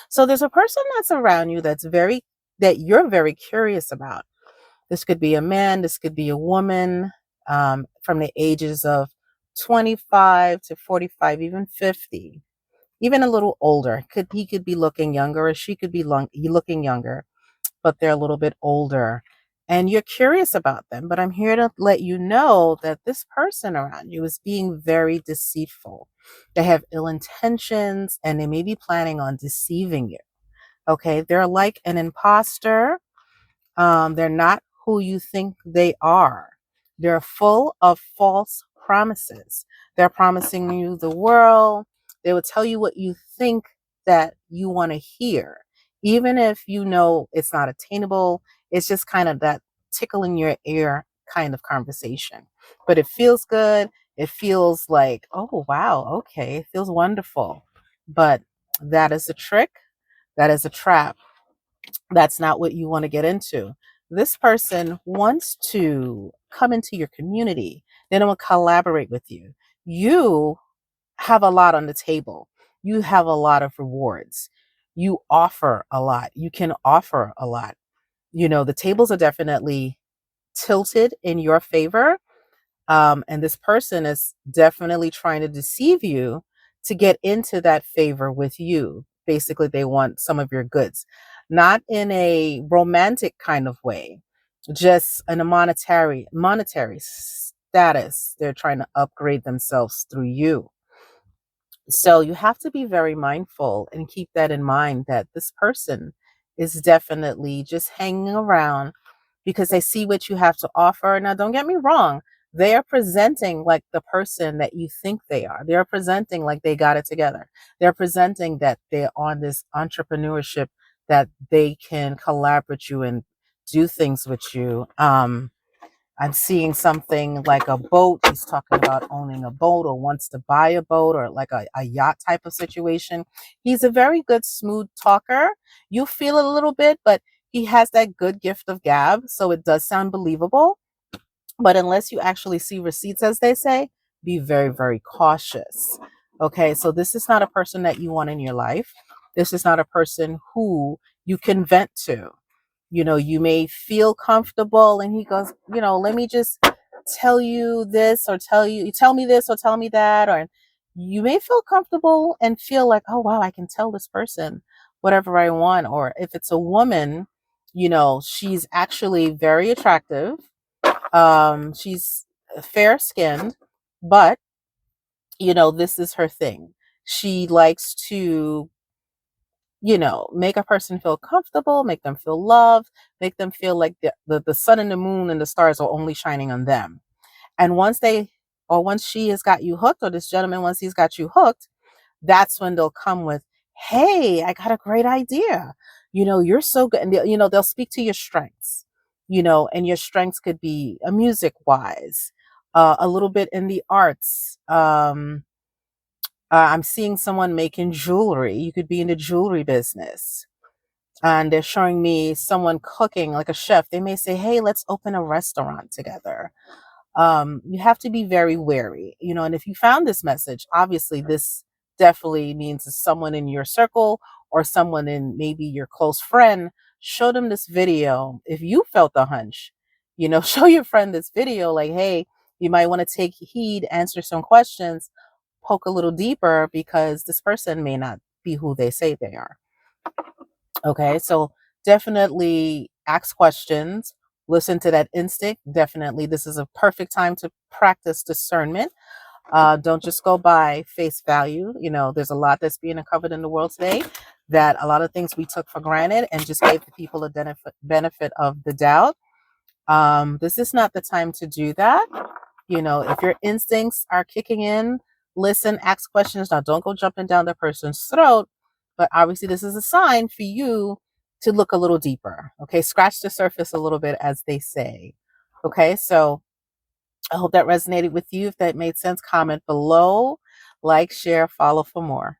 So there's a person that's around you that you're very curious about. This could be a man, this could be a woman, from the ages of 25 to 45, even 50, even a little older. He could be looking younger, or she could be looking younger, but they're a little bit older. And you're curious about them, but I'm here to let you know that this person around you is being very deceitful. They have ill intentions and they may be planning on deceiving you. Okay, they're like an imposter. They're not who you think they are. They're full of false promises. They're promising you the world. They will tell you what you think that you want to hear, even if you know it's not attainable. It's just kind of that tickle in your ear kind of conversation. But it feels good. It feels like, oh, wow, okay, it feels wonderful. But that is a trick. That is a trap. That's not what you want to get into. This person wants to come into your community. They don't want to collaborate with you. You have a lot on the table. You have a lot of rewards. You offer a lot. You can offer a lot. The tables are definitely tilted in your favor, and this person is definitely trying to deceive you to get into that favor with you. Basically, they want some of your goods, not in a romantic kind of way, just in a monetary status. They're trying to upgrade themselves through you. So you have to be very mindful and keep that in mind, that this person is definitely just hanging around because they see what you have to offer. Now, don't get me wrong. They are presenting like the person that you think they are. They are presenting like they got it together. They're presenting that they're on this entrepreneurship, that they can collaborate with you and do things with you. I'm seeing something like a boat. He's talking about owning a boat or wants to buy a boat, or like a yacht type of situation. He's a very good, smooth talker. You feel it a little bit, but he has that good gift of gab. So it does sound believable. But unless you actually see receipts, as they say, be very, very cautious. Okay. So this is not a person that you want in your life. This is not a person who you can vent to. You may feel comfortable and he goes, let me just tell you this, or tell me this or tell me that. Or you may feel comfortable and feel like, oh, wow, I can tell this person whatever I want. Or if it's a woman, she's actually very attractive. She's fair skinned, but, this is her thing. She likes to make a person feel comfortable, make them feel loved, make them feel like the sun and the moon and the stars are only shining on them. And once she has got you hooked, or this gentleman, once he's got you hooked, that's when they'll come with, hey, I got a great idea. You're so good. And they'll speak to your strengths, and your strengths could be music wise, a little bit in the arts. I'm seeing someone making jewelry. You could be in the jewelry business. And they're showing me someone cooking, like a chef. They may say, hey, let's open a restaurant together. You have to be very wary, and if you found this message, obviously this definitely means it's someone in your circle, or someone in maybe your close friend. Show them this video. If you felt the hunch, show your friend this video, like, hey, you might want to take heed, answer some questions, poke a little deeper, because this person may not be who they say they are. Okay, so definitely ask questions, listen to that instinct. Definitely, this is a perfect time to practice discernment. Don't just go by face value. There's a lot that's being uncovered in the world today, that a lot of things we took for granted and just gave the people a benefit of the doubt. This is not the time to do that. If your instincts are kicking in, listen, ask questions. Now, don't go jumping down the person's throat, but obviously, this is a sign for you to look a little deeper. Okay, scratch the surface a little bit, as they say. Okay, so I hope that resonated with you. If that made sense, comment below, like, share, follow for more.